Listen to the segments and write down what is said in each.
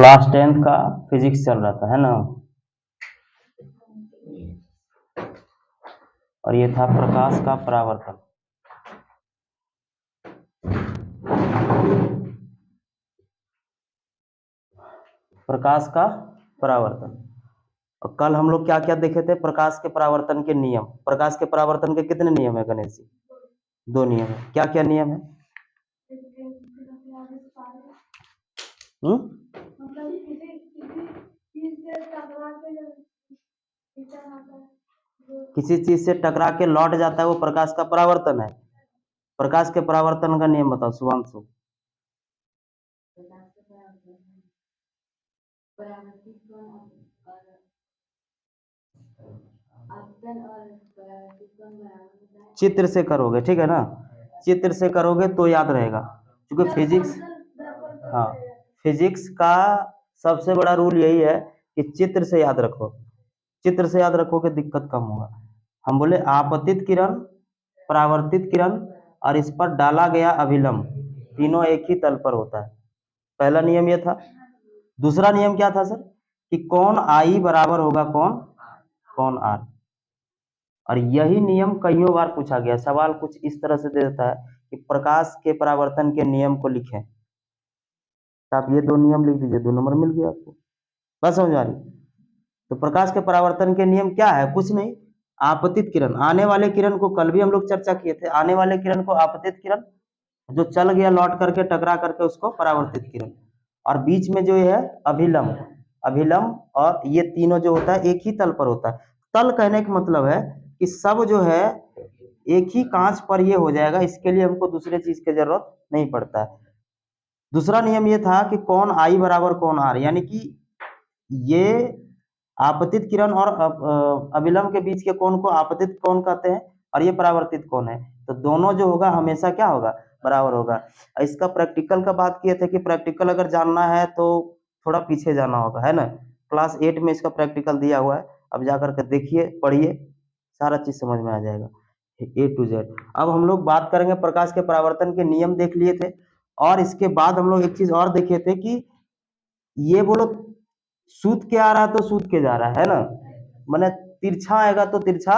Class 10th का physics चल रहा था, है ना। और ये था प्रकाश का परावर्तन। प्रकाश का परावर्तन। और कल हम लोग क्या क्या देखे थे? प्रकाश के परावर्तन के नियम। प्रकाश के परावर्तन के कितने नियम है गणेश जी? 2 नियम है। क्या क्या नियम है? किसी चीज से टकरा के लौट जाता है, वो प्रकाश का परावर्तन है। प्रकाश के परावर्तन का नियम बताओ शुभांशु। चित्र से करोगे, ठीक है ना। चित्र से करोगे तो याद रहेगा, क्योंकि फिजिक्स, हाँ, फिजिक्स का सबसे बड़ा रूल यही है कि चित्र से याद रखो। चित्र से याद रखोगे दिक्कत कम होगा। हम बोले आपतित किरण, परावर्तित किरण और इस पर डाला गया अभिलंब, तीनों एक ही तल पर होता है। पहला नियम यह था। दूसरा नियम क्या था सर? कि कौन आई बराबर होगा कौन आर। और यही नियम कईयों बार पूछा गया। सवाल कुछ इस तरह से दे देता है कि प्रकाश के परावर्तन के नियम को लिखें, तो आप ये 2 नियम लिख दीजिए, 2 नंबर मिल गया आपको। बस समझ आ रही? तो प्रकाश के परावर्तन के नियम क्या है? कुछ नहीं, आपतित किरण, आने वाले किरण को कल भी हम लोग चर्चा किए थे। आने वाले किरण को आपतित किरण, जो चल गया लौट करके टकरा करके उसको परावर्तित किरण। और बीच में जो है अभिलंब, अभिलंब और ये तीनों जो होता है एक ही तल पर होता है। तल कहने का मतलब है कि सब जो है एक ही कांच पर ये हो जाएगा, इसके लिए हमको दूसरे चीज की जरूरत नहीं पड़ता है। दूसरा नियम ये था कि कौन आई बराबर कौन आर, यानी कि ये आपतित किरण और अभिलंब के बीच के कोण को आपतित कोण कहते हैं, और ये परावर्तित कोण है। तो दोनों जो होगा हमेशा क्या होगा? बराबर होगा। इसका प्रैक्टिकल का बात किए थे कि प्रैक्टिकल अगर जानना है तो थोड़ा पीछे जाना होगा, है ना। क्लास 8 में इसका प्रैक्टिकल दिया हुआ है, अब जाकर के देखिए, पढ़िए, सारा चीज समझ में आ जाएगा A to Z। अब हम लोग बात करेंगे, प्रकाश के परावर्तन के नियम देख लिए थे, और इसके बाद हम लोग एक चीज और देखे थे कि ये बोलो सूत के आ रहा है तो सूत के जा रहा है ना, मैंने तिरछा आएगा तो तिरछा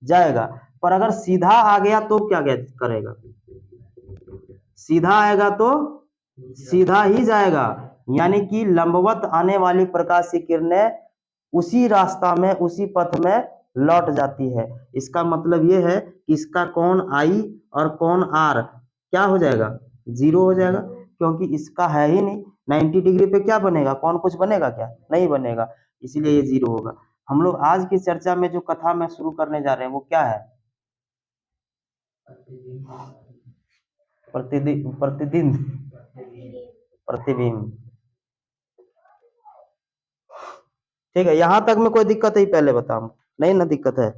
जाएगा। पर अगर सीधा आ गया तो क्या करेगा? सीधा आएगा तो सीधा ही जाएगा, यानी कि लंबवत आने वाली प्रकाश की किरणें उसी रास्ता में, उसी पथ में लौट जाती है। इसका मतलब यह है कि इसका कोण आई और कोण आर क्या हो जाएगा? 0 हो जाएगा, क्योंकि इसका है ही नहीं। 90 डिग्री पे क्या बनेगा? कौन कुछ बनेगा? क्या नहीं बनेगा, इसीलिए ये 0 होगा। हम लोग आज की चर्चा में जो कथा में शुरू करने जा रहे हैं वो क्या है? प्रतिदिन, प्रतिदिन, प्रतिबिंब। ठीक है, यहां तक में कोई दिक्कत है? पहले बताओ, नहीं ना दिक्कत है।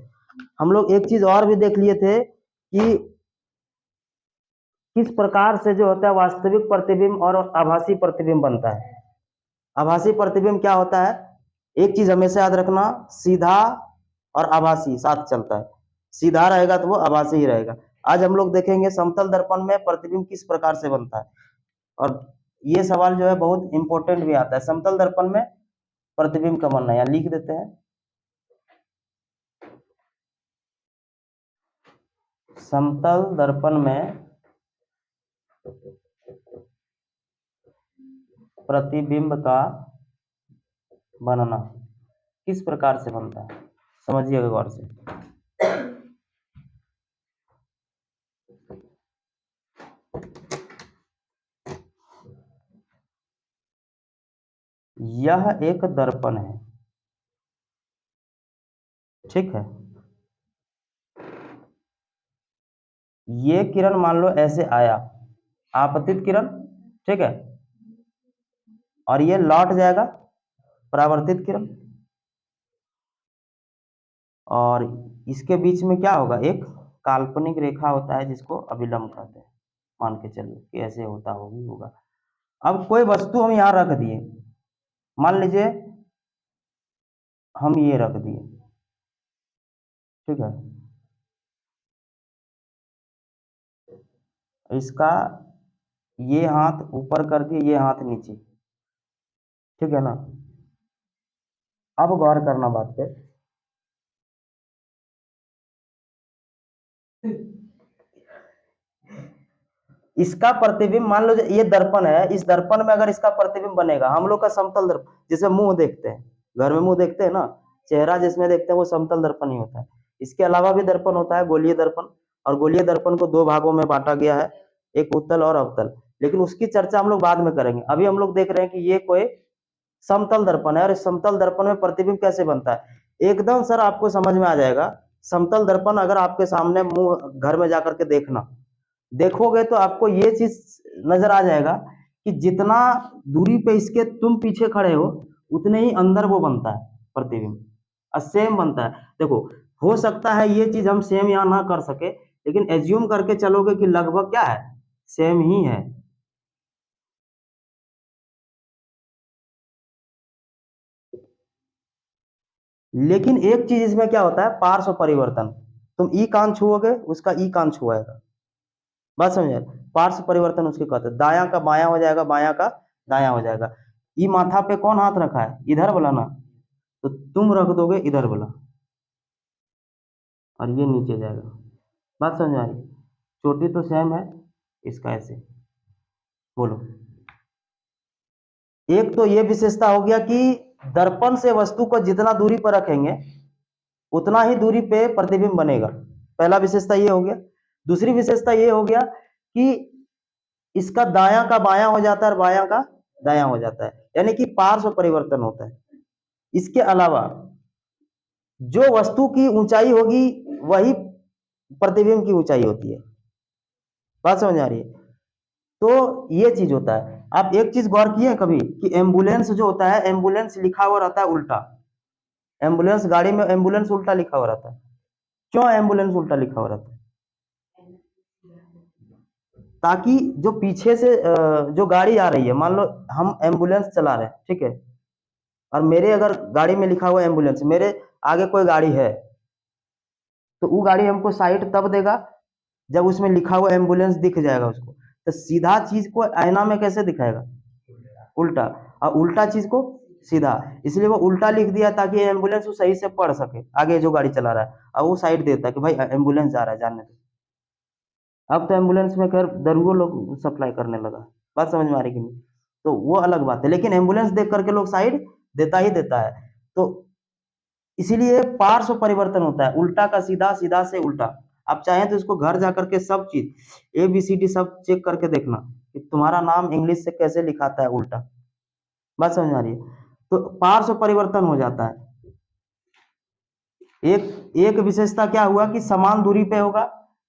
हम लोग एक चीज और भी देख लिए थे कि किस प्रकार से जो होता है वास्तविक प्रतिबिंब और आभासी प्रतिबिंब बनता है। आभासी प्रतिबिंब क्या होता है? एक चीज हमेशा याद रखना, सीधा और आभासी साथ चलता है। सीधा रहेगा तो वो आभासी ही रहेगा। आज हम लोग देखेंगे समतल दर्पण में प्रतिबिंब किस प्रकार से बनता है, और ये सवाल जो है बहुत इंपॉर्टेंट भी आता है। समतल दर्पण में प्रतिबिंब का बनना, यहाँ लिख देते हैं। समतल दर्पण में प्रतिबिंब का बनना किस प्रकार से बनता है, समझिएगा गौर से। यह एक दर्पण है, ठीक है। ये किरण मान लो ऐसे आया, आपतित किरण, ठीक है, और ये लौट जाएगा, परावर्तित किरण। और इसके बीच में क्या होगा? एक काल्पनिक रेखा होता है जिसको अभिलंब कहते हैं। मान के चलिए कि ऐसे होता होगा। अब कोई वस्तु हम यहां रख दिए, मान लीजिए हम ये रख दिए, ठीक है। इसका ये हाथ ऊपर कर दिए, ये हाथ नीचे, ठीक है ना। अब गौर करना बात पे। इसका प्रतिबिंब, मान लो ये दर्पण है, इस दर्पण में अगर इसका प्रतिबिंब बनेगा, हम लोग का समतल दर्पण, जैसे मुंह देखते हैं, घर में मुंह देखते हैं ना, चेहरा जिसमें देखते हैं वो समतल दर्पण ही होता है। इसके अलावा भी दर्पण होता है, गोलीय दर्पण, और गोलीय दर्पण को दो भागों में बांटा गया है, एक उत्तल और अवतल, लेकिन उसकी चर्चा हम लोग बाद में करेंगे। अभी हम लोग देख रहे हैं कि ये कोई समतल दर्पण है, और इस समतल दर्पण में प्रतिबिंब कैसे बनता है, एकदम सर आपको समझ में आ जाएगा। समतल दर्पण अगर आपके सामने मुंह घर में जाकर के देखोगे तो आपको ये चीज नजर आ जाएगा कि जितना दूरी पे इसके तुम पीछे खड़े हो, उतने ही अंदर वो बनता है प्रतिबिंब, और सेम बनता है। देखो, हो सकता है ये चीज हम सेम यहाँ ना कर सके, लेकिन एज्यूम करके चलोगे कि लगभग क्या है, सेम ही है। लेकिन एक चीज इसमें क्या होता है, पार्श्व परिवर्तन। तुम ई कान छुओगे, उसका ई कान छुआएगा, बात समझे। पार्श्व परिवर्तन उसके कहते हैं, दायां का बायां हो जाएगा, बायां का दायां हो जाएगा। ई माथा पे कौन हाथ रखा है, इधर वाला ना, तो तुम रख दोगे इधर वाला, और ये नीचे जाएगा। बात समझ आ रही। चोटी तो सेम है, इसका ऐसे बोलो। एक तो ये विशेषता हो गया कि दर्पण से वस्तु को जितना दूरी पर रखेंगे, उतना ही दूरी पे प्रतिबिंब बनेगा। पहला विशेषता ये हो गया। दूसरी विशेषता ये हो गया कि इसका दायां का बायां हो जाता है, और बायां का दायां हो जाता है, यानी कि पार्श्व परिवर्तन होता है। इसके अलावा जो वस्तु की ऊंचाई होगी, वही प्रतिबिंब की ऊंचाई होती है। बात समझ आ रही है। तो ये चीज होता है। आप एक चीज गौर किए कभी कि एम्बुलेंस जो होता है, एम्बुलेंस लिखा हुआ रहता है उल्टा। एम्बुलेंस गाड़ी में एम्बुलेंस उल्टा लिखा हुआ रहता है। क्यों एम्बुलेंस उल्टा लिखा हुआ रहता है? ताकि जो पीछे से जो गाड़ी आ रही है, मान लो हम एम्बुलेंस चला रहे हैं, ठीक है, और मेरे अगर गाड़ी में लिखा हुआ एम्बुलेंस, मेरे आगे कोई गाड़ी है, तो वो गाड़ी हमको साइड तब देगा जब उसमें लिखा हुआ एम्बुलेंस दिख जाएगा उसको। तो सीधा चीज को आईना में कैसे दिखाएगा, उल्टा, और उल्टा चीज को सीधा। इसलिए वो उल्टा लिख दिया ताकि एम्बुलेंस वो सही से पढ़ सके, आगे जो गाड़ी चला रहा है, और वो साइड देता है कि भाई एम्बुलेंस जा रहा है, जाने दो। अब तो एम्बुलेंस में खैर दरुओं लोग सप्लाई करने लगा। बात समझ में आ रही कि नहीं? तो वो अलग बात है, लेकिन एम्बुलेंस देख करके लोग साइड देता ही देता है। तो इसीलिए पार्श्व परिवर्तन होता है, उल्टा का सीधा, सीधा से उल्टा। आप चाहें तो इसको घर जाकर के सब चीज ABCD सब चेक करके देखना कि तुम्हारा नाम इंग्लिश से कैसे लिखाता है उल्टा। बात समझ में आ रही है। तो पार्श्व परिवर्तन हो जाता है। एक एक विशेषता क्या हुआ कि समान दूरी पे होगा।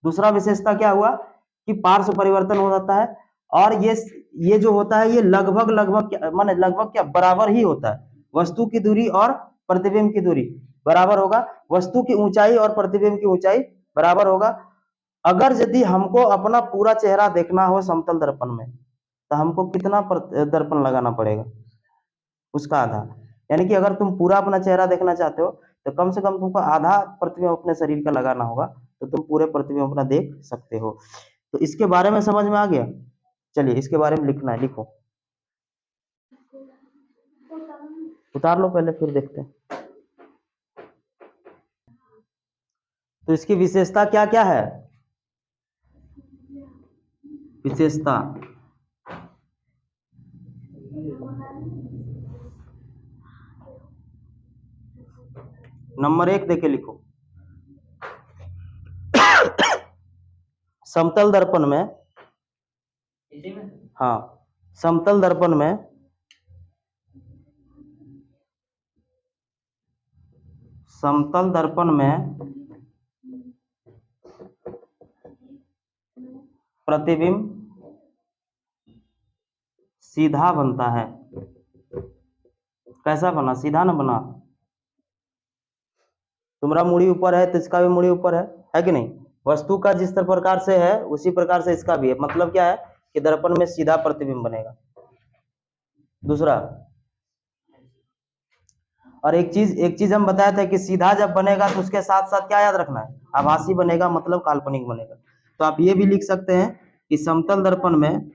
दूसरा विशेषता क्या हुआ कि पार्श्व परिवर्तन हो जाता है। और ये जो होता है, ये लगभग लगभग माने लगभग क्या बराबर ही होता है। वस्तु की दूरी और प्रतिबिंब की दूरी बराबर होगा, वस्तु की ऊंचाई और प्रतिबिंब की ऊंचाई बराबर होगा। अगर यदि हमको अपना पूरा चेहरा देखना हो समतल दर्पण में, तो हमको कितना दर्पण लगाना पड़ेगा, उसका आधा। यानी कि अगर तुम पूरा अपना चेहरा देखना चाहते हो, तो कम से कम तुमको आधा प्रतिबिंब अपने शरीर का लगाना होगा, तो तुम पूरे प्रतिबिंब अपना देख सकते हो। तो इसके बारे में समझ में आ गया। चलिए इसके बारे में लिखना है, लिखो। उतार लो पहले, फिर देखते हैं। तो इसकी विशेषता क्या क्या है? विशेषता नंबर 1 देखे लिखो। समतल दर्पण में, हाँ, समतल दर्पण में समतल दर्पण में प्रतिबिंब सीधा बनता है। कैसा बना, सीधा ना बना। तुम्हारा मुड़ी ऊपर है तो इसका भी मुड़ी ऊपर है कि नहीं? वस्तु का जिस प्रकार से है उसी प्रकार से इसका भी है। मतलब क्या है कि दर्पण में सीधा प्रतिबिंब बनेगा। दूसरा, और एक चीज हम बताया था कि सीधा जब बनेगा तो उसके साथ साथ क्या याद रखना है, आभासी बनेगा, मतलब काल्पनिक बनेगा। तो आप ये भी लिख सकते हैं कि समतल दर्पण में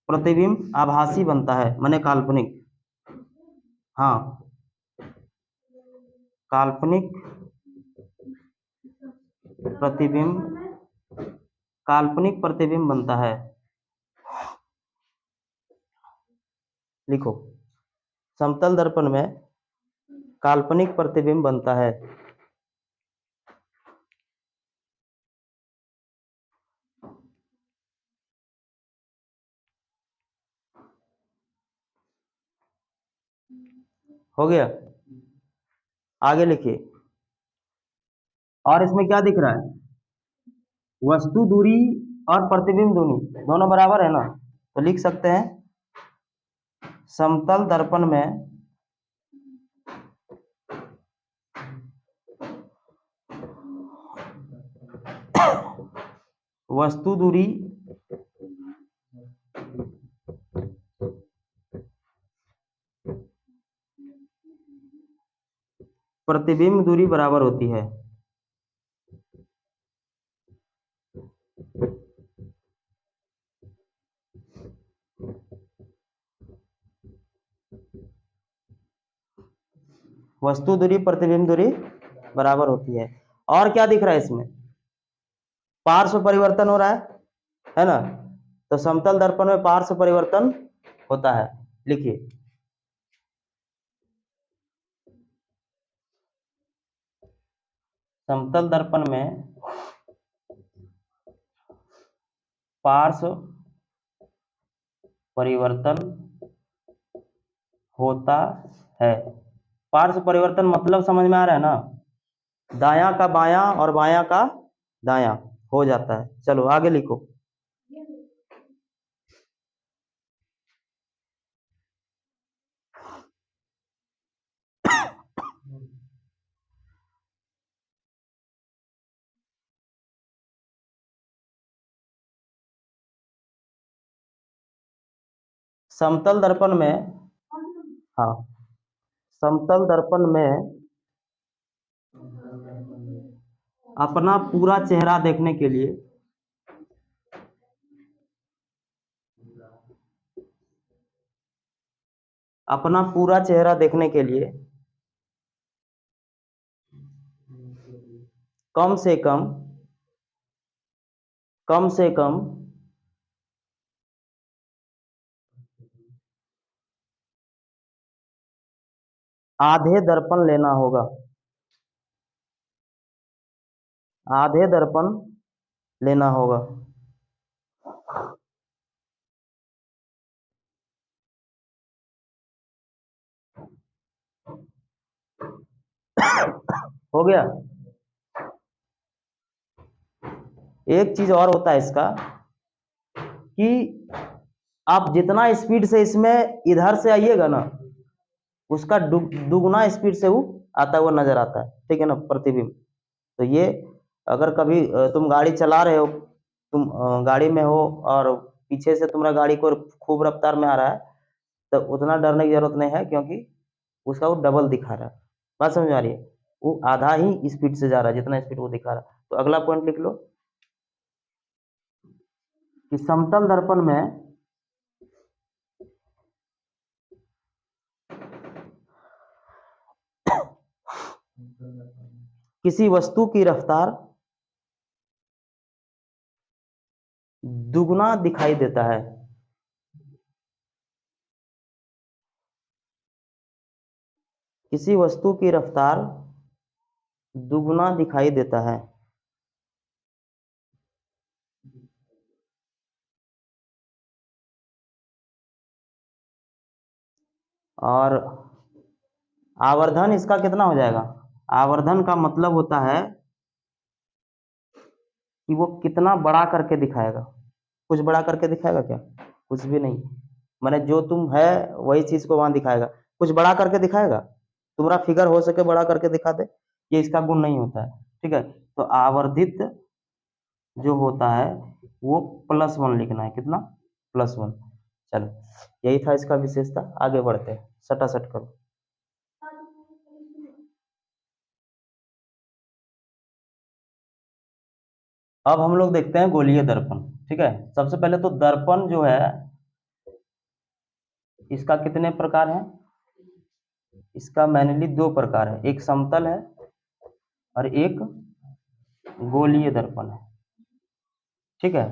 प्रतिबिंब आभासी बनता है, माने काल्पनिक। हाँ, काल्पनिक प्रतिबिंब, काल्पनिक प्रतिबिंब बनता है। लिखो, समतल दर्पण में काल्पनिक प्रतिबिंब बनता है। हो गया, आगे लिखिए। और इसमें क्या दिख रहा है? वस्तु दूरी और प्रतिबिंब दूरी दोनों बराबर है ना, तो लिख सकते हैं समतल दर्पण में वस्तु दूरी प्रतिबिंब दूरी बराबर होती है। वस्तु दूरी प्रतिबिंब दूरी बराबर होती है। और क्या दिख रहा है इसमें? पार्श्व परिवर्तन हो रहा है ना, तो समतल दर्पण में पार्श्व परिवर्तन होता है। लिखिए, समतल दर्पण में पार्श्व परिवर्तन होता है। पार्श्व परिवर्तन मतलब समझ में आ रहा है ना, दायां का बायां और बायां का दायां हो जाता है। चलो आगे लिखो। समतल दर्पण में, हाँ, समतल दर्पण में अपना पूरा चेहरा देखने के लिए अपना पूरा चेहरा देखने के लिए कम से कम कम से कम आधे दर्पण लेना होगा। आधे दर्पण लेना होगा। हो गया। एक चीज और होता है इसका कि आप जितना स्पीड से इसमें इधर से आइएगा ना, उसका दुगुना स्पीड से वो आता हुआ नजर आता है, ठीक है ना, प्रतिबिंब। तो ये अगर कभी तुम गाड़ी चला रहे हो, तुम गाड़ी में हो और पीछे से तुम्हारा गाड़ी को खूब रफ्तार में आ रहा है, तो उतना डरने की जरूरत नहीं है, क्योंकि उसका वो डबल दिखा रहा है। बात समझ में आ रही है? वो आधा ही स्पीड से जा रहा है, जितना स्पीड वो दिखा रहा है। तो अगला पॉइंट लिख लो कि समतल दर्पण में किसी वस्तु की रफ्तार दुगुना दिखाई देता है। किसी वस्तु की रफ्तार दुगुना दिखाई देता है। और आवर्धन इसका कितना हो जाएगा? आवर्धन का मतलब होता है कि वो कितना बड़ा करके दिखाएगा। कुछ बड़ा करके दिखाएगा क्या? कुछ भी नहीं। माने जो तुम है वही चीज को वहां दिखाएगा। कुछ बड़ा करके दिखाएगा? तुम्हारा फिगर हो सके बड़ा करके दिखा दे, ये इसका गुण नहीं होता है। ठीक है, तो आवर्धित जो होता है वो +1 लिखना है। कितना? +1। चलो, यही था इसका विशेषता। आगे बढ़ते हैं, सटासट करो। अब हम लोग देखते हैं गोलीय दर्पण। ठीक है, सबसे पहले तो दर्पण जो है इसका कितने प्रकार हैं? इसका मेनली दो प्रकार है, एक समतल है और एक गोलीय दर्पण है। ठीक है,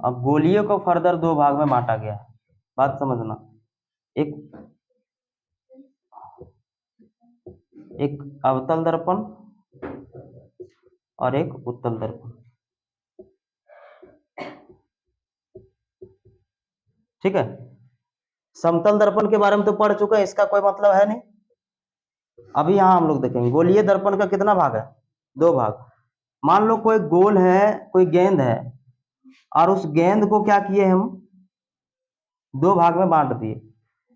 अब गोलीय को फर्दर दो भाग में बांटा गया है, बात समझना। एक एक अवतल दर्पण और एक उत्तल दर्पण। ठीक है, समतल दर्पण के बारे में तो पढ़ चुके हैं, इसका कोई मतलब है नहीं। अभी यहां हम लोग देखेंगे गोलीय दर्पण का कितना भाग है? दो भाग। मान लो कोई गोल है, कोई गेंद है, और उस गेंद को क्या किए हम? दो भाग में बांट दिए।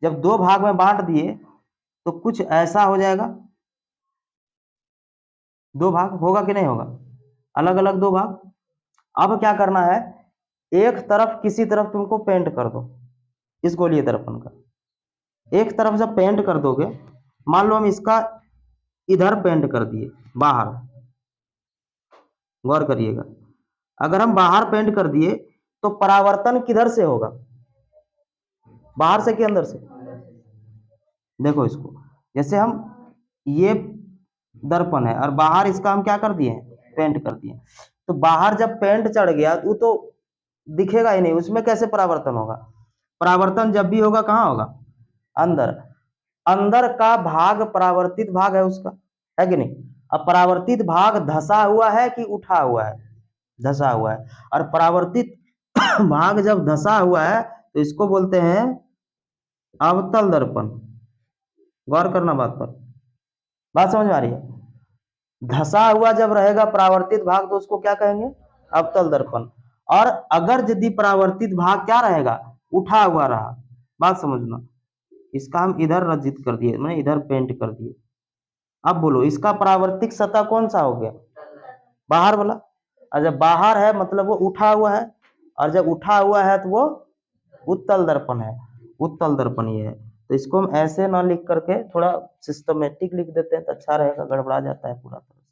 जब दो भाग में बांट दिए तो कुछ ऐसा हो जाएगा, दो भाग होगा कि नहीं होगा? अलग अलग दो भाग। अब क्या करना है, एक तरफ किसी तरफ तुमको पेंट कर दो इस गोलीय दर्पण का। एक तरफ जब पेंट कर दोगे, मान लो हम इसका इधर पेंट कर दिए बाहर, गौर करिएगा, अगर हम बाहर पेंट कर दिए तो परावर्तन किधर से होगा? बाहर से कि अंदर से? देखो इसको, जैसे हम ये दर्पण है और बाहर इसका हम क्या कर दिए? पेंट कर दिए। तो बाहर जब पेंट चढ़ गया वो तो दिखेगा ही नहीं, उसमें कैसे परावर्तन होगा? परावर्तन जब भी होगा कहाँ होगा? अंदर। अंदर का भाग परावर्तित भाग है उसका, है कि नहीं? अब परावर्तित भाग धसा हुआ है कि उठा हुआ है? धसा हुआ है। और परावर्तित भाग जब धसा हुआ है तो इसको बोलते हैं अवतल दर्पण। गौर करना बात पर, बात समझ में आ रही है? धसा हुआ जब रहेगा परावर्तित भाग तो उसको क्या कहेंगे? अवतल दर्पण। और अगर यदि परावर्तित भाग क्या रहेगा? उठा हुआ रहा, बात समझना, इसका हम इधर रचित कर दिए, मैंने इधर पेंट कर दिए। अब बोलो इसका परावर्तिक सतह कौन सा हो गया? बाहर वाला। और जब बाहर है मतलब वो उठा हुआ है, और जब उठा हुआ है तो वो उत्तल दर्पण है। उत्तल दर्पण ये है। तो इसको हम ऐसे ना लिख करके थोड़ा सिस्टमेटिक लिख देते हैं तो अच्छा रहेगा, गड़बड़ा जाता है पूरा तरह से।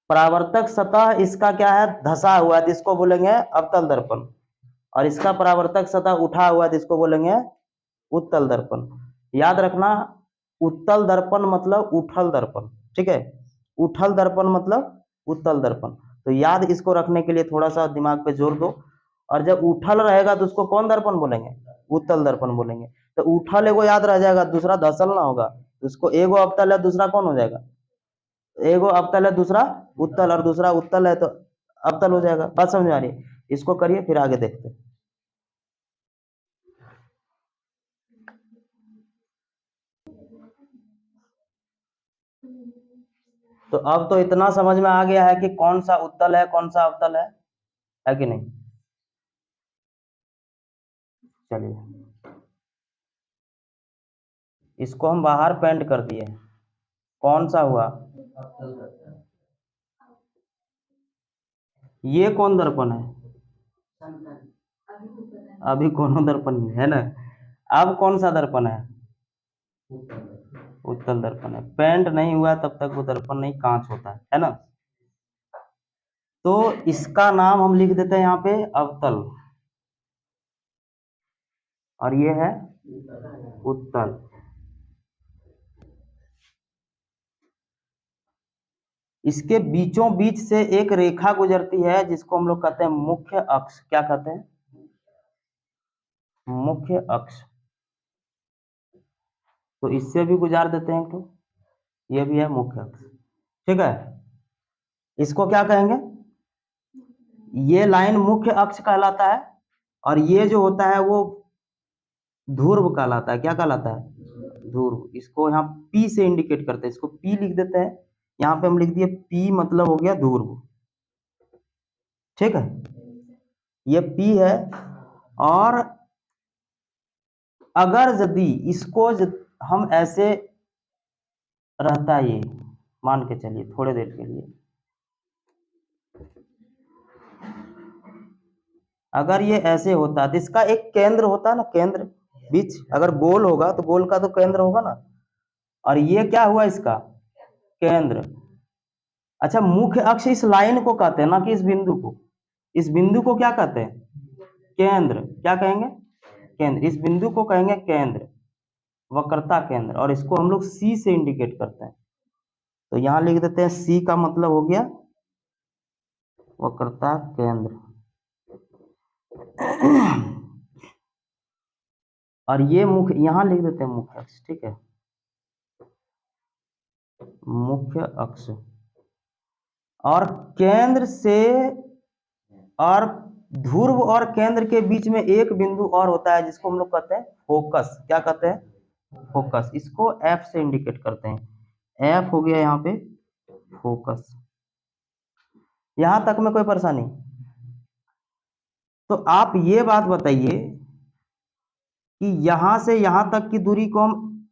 परावर्तक सतह इसका क्या है? धसा हुआ है, इसको बोलेंगे अवतल दर्पण। और इसका परावर्तक सतह उठा हुआ है, इसको बोलेंगे उत्तल दर्पण। याद रखना, उत्तल दर्पण मतलब उठल दर्पण। ठीक है, उठल दर्पण मतलब उत्तल दर्पण। तो याद इसको रखने के लिए थोड़ा सा दिमाग पे जोर दो। और जब उठल रहेगा तो उसको कौन दर्पण बोलेंगे? उत्तल दर्पण बोलेंगे। तो उठल एगो याद रह जाएगा, दूसरा धसल ना होगा, उसको एगो अवतल है, दूसरा कौन हो जाएगा? एगो अवतल है, दूसरा उत्तल, और दूसरा उत्तल है तो अवतल हो जाएगा। बात समझ आ रही है? इसको करिए फिर आगे देखते हैं। तो अब तो इतना समझ में आ गया है कि कौन सा उत्तल है कौन सा अवतल है कि नहीं? चलिए इसको हम बाहर पेंट कर दिए, कौन सा हुआ? ये कौन दर्पण है? अभी कौन दर्पण नहीं है ना। अब कौन सा दर्पण है? उत्तल दर्पण है। पेंट नहीं हुआ तब तक वो दर्पण नहीं, कांच होता है ना। तो इसका नाम हम लिख देते हैं यहाँ पे अवतल, और ये है उत्तल। इसके बीचों बीच से एक रेखा गुजरती है जिसको हम लोग कहते हैं मुख्य अक्ष। क्या कहते हैं? मुख्य अक्ष। तो इससे भी गुजार देते हैं तो ये भी है मुख्य अक्ष। ठीक है, इसको क्या कहेंगे? ये लाइन मुख्य अक्ष कहलाता है। और ये जो होता है वो ध्रुव कहलाता है। क्या कहलाता है? ध्रुव। इसको यहाँ P से इंडिकेट करते हैं, इसको P लिख देते हैं। यहाँ पे हम लिख दिए P, मतलब हो गया ध्रुव। ठीक है, ये P है। और अगर यदि इसको हम ऐसे रहता, ये मान के चलिए थोड़े देर के लिए, अगर ये ऐसे होता तो इसका एक केंद्र होता ना, केंद्र बीच। अगर गोल होगा तो गोल का तो केंद्र होगा ना, और ये क्या हुआ इसका केंद्र। अच्छा, मुख्य अक्ष इस लाइन को कहते हैं, ना कि इस बिंदु को। इस बिंदु को क्या कहते हैं? केंद्र। क्या कहेंगे? केंद्र। इस बिंदु को कहेंगे केंद्र, वक्रता केंद्र। और इसको हम लोग सी से इंडिकेट करते हैं। तो यहां लिख देते हैं सी का मतलब हो गया वक्रता केंद्र। और ये मुख्य, यहां लिख देते हैं मुख्य अक्ष। ठीक है, मुख्य अक्ष। और केंद्र से, और ध्रुव और केंद्र के बीच में एक बिंदु और होता है जिसको हम लोग कहते हैं फोकस। क्या कहते हैं? फोकस। इसको एफ से इंडिकेट करते हैं। एफ हो गया यहाँ पे फोकस। यहां तक में कोई परेशानी? तो आप ये बात बताइए कि यहां से यहां तक की दूरी को हम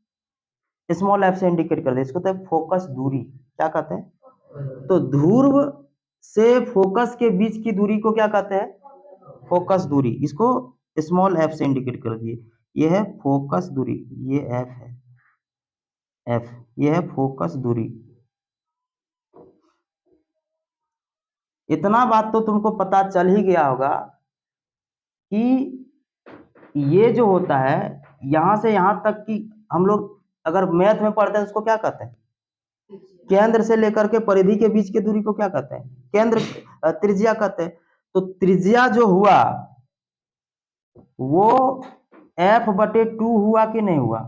स्मॉल एफ से इंडिकेट कर दे, इसको तो फोकस दूरी। क्या कहते हैं? तो ध्रुव से फोकस के बीच की दूरी को क्या कहते हैं? फोकस दूरी। इसको स्मॉल एफ से इंडिकेट कर दिए। ये है फोकस दूरी, ये एफ है, एफ। ये है फोकस दूरी। इतना बात तो तुमको पता चल ही गया होगा कि ये जो होता है यहां से यहां तक की, हम लोग अगर मैथ में पढ़ते हैं उसको क्या कहते हैं? केंद्र से लेकर के परिधि के बीच की दूरी को क्या कहते हैं? केंद्र, त्रिज्या कहते हैं। तो त्रिज्या जो हुआ वो F/2 हुआ कि नहीं हुआ?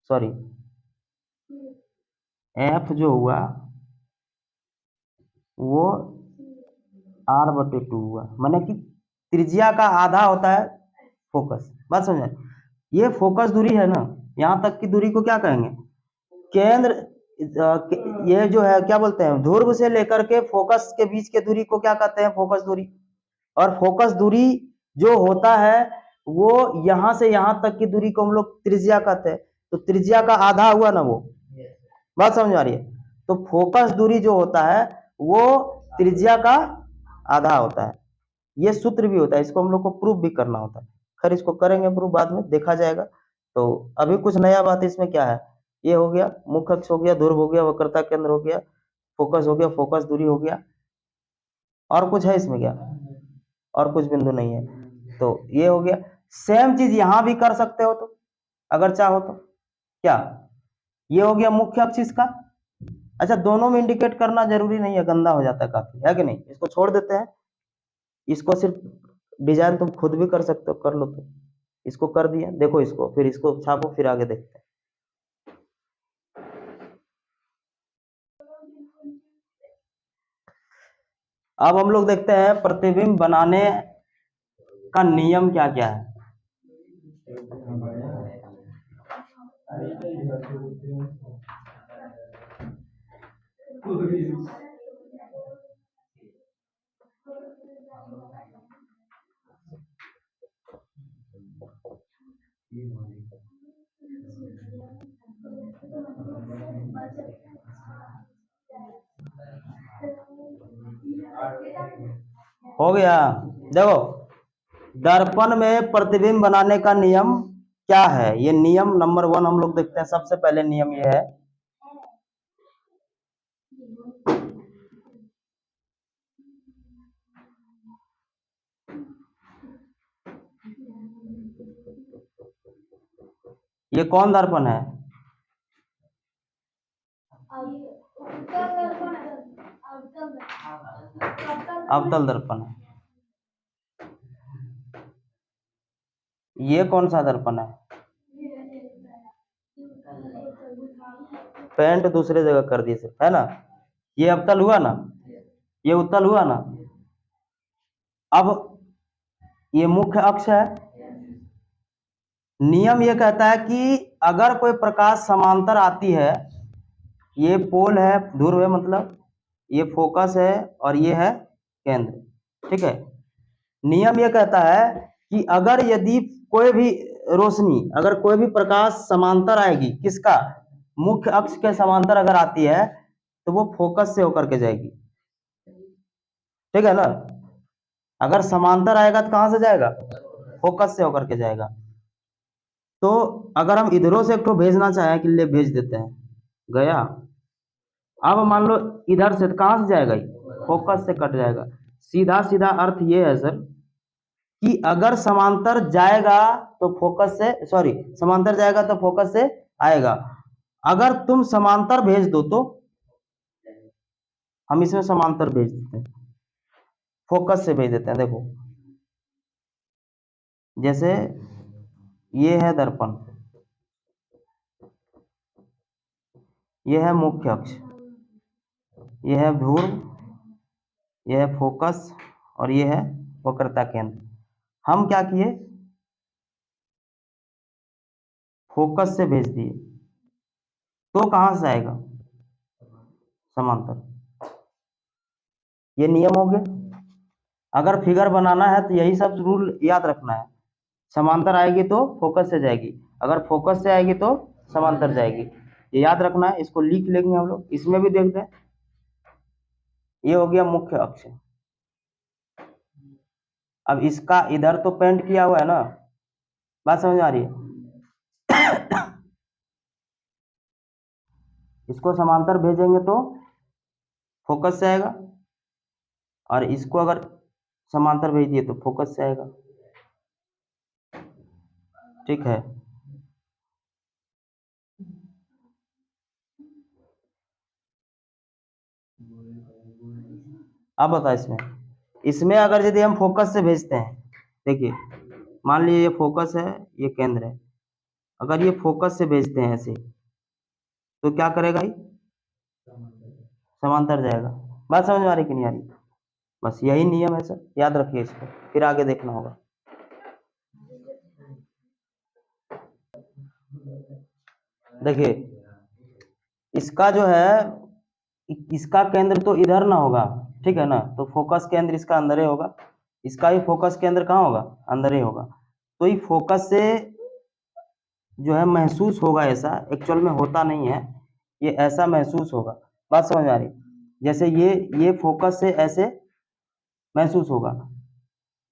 सॉरी, F जो हुआ वो R/2 हुआ। माने कि त्रिज्या का आधा होता है फोकस। बात समझ आए? ये फोकस दूरी है ना, यहां तक की दूरी को क्या कहेंगे? केंद्र, ये जो है क्या बोलते हैं, ध्रुव से लेकर के फोकस के बीच के दूरी को क्या कहते हैं? फोकस दूरी। और फोकस दूरी जो होता है वो यहां से यहां तक की दूरी को हम लोग त्रिज्या कहते हैं। तो त्रिज्या का आधा हुआ ना वो। बात समझ आ रही है? तो फोकस दूरी जो होता है वो त्रिज्या का आधा होता है। ये सूत्र भी होता है, इसको हम लोग को प्रूफ भी करना होता है। खैर इसको करेंगे प्रूफ, बाद में देखा जाएगा। तो अभी कुछ नया बात इसमें क्या है? ये हो गया मुख्य अक्ष, हो गया ध्रुव, हो गया वक्रता केंद्र, हो गया फोकस, हो गया फोकस दूरी, हो गया। और कुछ है इसमें क्या? और कुछ बिंदु नहीं है। तो ये हो गया। सेम चीज यहां भी कर सकते हो तो, अगर चाहो तो। क्या? ये हो गया मुख्य अक्ष इसका। अच्छा, दोनों में इंडिकेट करना जरूरी नहीं है, गंदा हो जाता है काफी, है कि नहीं? इसको छोड़ देते हैं। इसको सिर्फ डिजाइन तुम खुद भी कर सकते हो, कर लो तो। इसको कर दिया, देखो इसको, फिर इसको छापो, फिर आगे देखते हैं। अब हम लोग देखते हैं प्रतिबिंब बनाने का नियम क्या क्या है। हो गया। देखो, दर्पण में प्रतिबिंब बनाने का नियम क्या है? ये नियम नंबर 1 हम लोग देखते हैं। सबसे पहले नियम ये है, ये कौन दर्पण है? अवतल दर्पण है। ये कौन सा दर्पण है? पेंट दूसरे जगह कर दिए सिर्फ, है ना? ये अवतल हुआ ना, ये उत्तल हुआ ना। अब ये मुख्य अक्ष है। नियम ये कहता है कि अगर कोई प्रकाश समांतर आती है, ये पोल है, ध्रुव है, मतलब ये फोकस है और ये है केंद्र, ठीक है। नियम ये कहता है कि अगर यदि कोई भी रोशनी, अगर कोई भी प्रकाश समांतर आएगी, किसका, मुख्य अक्ष के समांतर अगर आती है, तो वो फोकस से होकर के जाएगी, ठीक है ना। अगर समांतर आएगा तो कहां से जाएगा, फोकस से होकर के जाएगा। तो अगर हम इधरों से एक तो भेजना चाहें कि ले भेज देते हैं, गया। अब मान लो इधर से, तो कहां से जाएगा, फोकस से कट जाएगा। सीधा सीधा अर्थ ये है सर कि अगर समांतर जाएगा तो फोकस से, सॉरी, समांतर जाएगा तो फोकस से आएगा। अगर तुम समांतर भेज दो तो हम इसमें समांतर भेज देते हैं, फोकस से भेज देते हैं। देखो जैसे ये है दर्पण, ये है मुख्य अक्ष, ये है ध्रुव, ये है फोकस और ये है वक्रता केंद्र। हम क्या किए, फोकस से भेज दिए, तो कहां से आएगा, समांतर। ये नियम हो गया। अगर फिगर बनाना है तो यही सब रूल याद रखना है। समांतर आएगी तो फोकस से जाएगी, अगर फोकस से आएगी तो समांतर जाएगी, ये याद रखना है। इसको लिख लेंगे हम लोग। इसमें भी देखते हैं, ये हो गया मुख्य अक्ष। अब इसका इधर तो पेंट किया हुआ है ना, बात समझ आ रही है। इसको समांतर भेजेंगे तो फोकस से आएगा, और इसको अगर समांतर भेज दिए तो फोकस से आएगा, ठीक है। अब बता, इसमें इसमें अगर यदि हम फोकस से भेजते हैं, देखिए मान लीजिए ये फोकस है, ये केंद्र है, अगर ये फोकस से भेजते हैं ऐसे, तो क्या करेगा, ये समांतर जाएगा। बात समझ में आ रही कि नहीं आ रही। बस यही नियम है सर, याद रखिए इसको, फिर आगे देखना होगा। देखिए इसका जो है, इसका केंद्र तो इधर ना होगा, ठीक है ना, तो फोकस केंद्र इसका अंदर ही होगा, इसका ही फोकस केंद्र कहाँ होगा, अंदर ही होगा। तो ये फोकस से जो है महसूस होगा, ऐसा एक्चुअल में होता नहीं है, ये ऐसा महसूस होगा। बात समझ आ रही। जैसे ये फोकस से ऐसे महसूस होगा,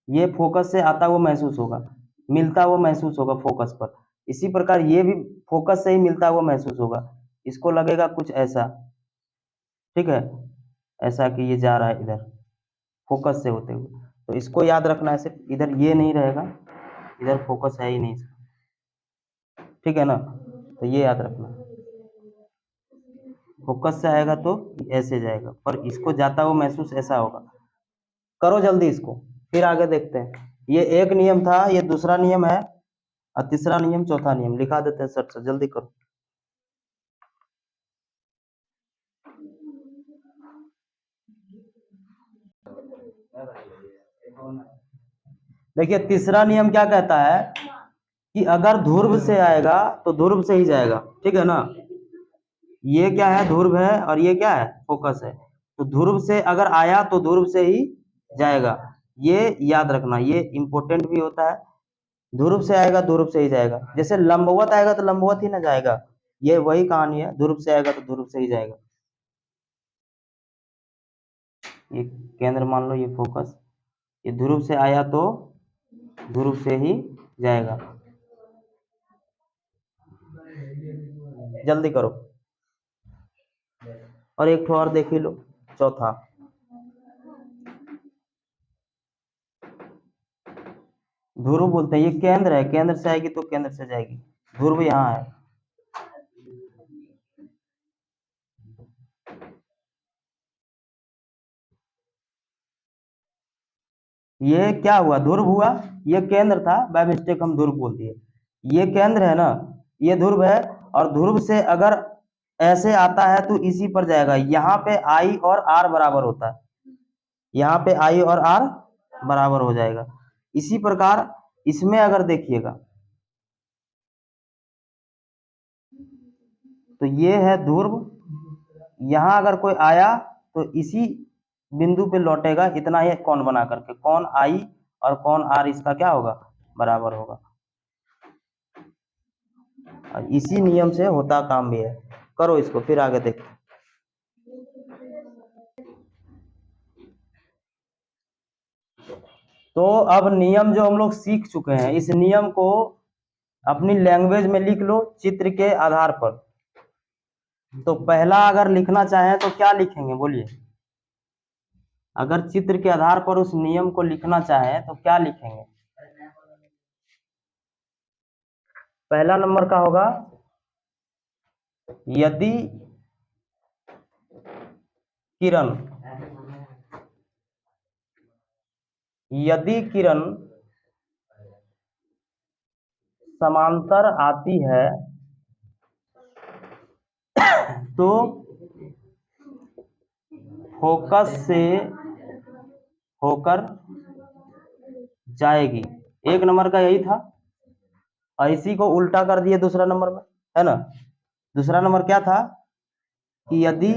ये फोकस से आता हुआ महसूस होगा, मिलता हुआ महसूस होगा फोकस पर। इसी प्रकार ये भी फोकस से ही मिलता हुआ महसूस होगा, इसको लगेगा कुछ ऐसा, ठीक है, ऐसा कि ये जा रहा है इधर फोकस से होते हुए। तो इसको याद रखना है, सिर्फ इधर ये नहीं रहेगा, इधर फोकस है ही नहीं इसका, ठीक है ना। तो ये याद रखना, फोकस से आएगा तो ऐसे जाएगा, पर इसको जाता हुआ महसूस ऐसा होगा। करो जल्दी इसको, फिर आगे देखते हैं। ये एक नियम था, ये दूसरा नियम है, और तीसरा नियम, चौथा नियम लिखा देते हैं सर से, जल्दी करो। देखिए तीसरा नियम क्या कहता है कि अगर ध्रुव से आएगा तो ध्रुव से ही जाएगा, ठीक है ना। ये क्या है, ध्रुव है, और ये क्या है, फोकस है। तो ध्रुव से अगर आया तो ध्रुव से ही जाएगा, ये याद रखना, ये इंपॉर्टेंट भी होता है। ध्रुव से आएगा ध्रुव से ही जाएगा, जैसे लंबवत आएगा तो लंबवत ही ना जाएगा, ये वही कहानी है, ध्रुव से आएगा तो ध्रुव से ही जाएगा। ये केंद्र मान लो, ये फोकस, ये ध्रुव से आया तो ध्रुव से ही जाएगा। जल्दी करो, और एक और देख ही लो, चौथा। ध्रुव बोलते हैं, ये केंद्र है, केंद्र से आएगी तो केंद्र से जाएगी, ध्रुव यहाँ है। ये क्या हुआ, ध्रुव हुआ, ये केंद्र था, बाय मिस्टेक हम ध्रुव बोल दिए। ये केंद्र है ना, ये ध्रुव है, और ध्रुव से अगर ऐसे आता है तो इसी पर जाएगा। यहाँ पे आई और आर बराबर होता है, यहाँ पे आई और आर बराबर हो जाएगा। इसी प्रकार इसमें अगर देखिएगा तो ये है ध्रुव, यहाँ अगर कोई आया तो इसी बिंदु पे लौटेगा, इतना ही कोण बना करके, कोण आई और कोण आर इसका क्या होगा, बराबर होगा। और इसी नियम से होता काम भी है। करो इसको, फिर आगे देखते हैं। तो अब नियम जो हम लोग सीख चुके हैं, इस नियम को अपनी लैंग्वेज में लिख लो चित्र के आधार पर। तो पहला अगर लिखना चाहें तो क्या लिखेंगे बोलिए, अगर चित्र के आधार पर उस नियम को लिखना चाहें तो क्या लिखेंगे। पहला नंबर का होगा, यदि किरण समांतर आती है तो फोकस से होकर जाएगी। एक नंबर का यही था, और इसी को उल्टा कर दिए दूसरा नंबर में, है ना। दूसरा नंबर क्या था कि यदि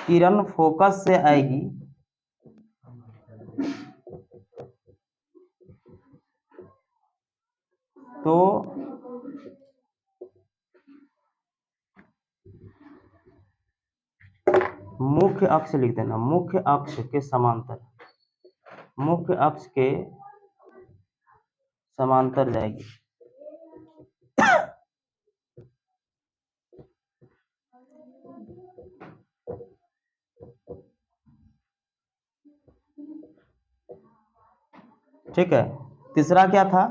किरण फोकस से आएगी तो मुख्य अक्ष लिख देना, मुख्य अक्ष के समांतर, मुख्य अक्ष के समांतर जाएगी। ठीक है। तीसरा क्या था,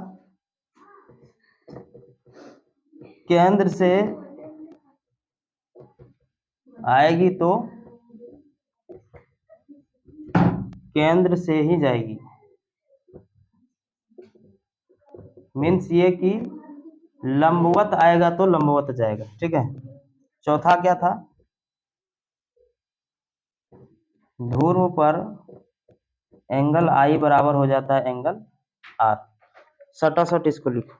केंद्र से आएगी तो केंद्र से ही जाएगी, मीन्स ये कि लंबवत आएगा तो लंबवत जाएगा। ठीक है। चौथा क्या था, ध्रुव पर एंगल आई बराबर हो जाता है एंगल आर। सटासट इसको लिखो।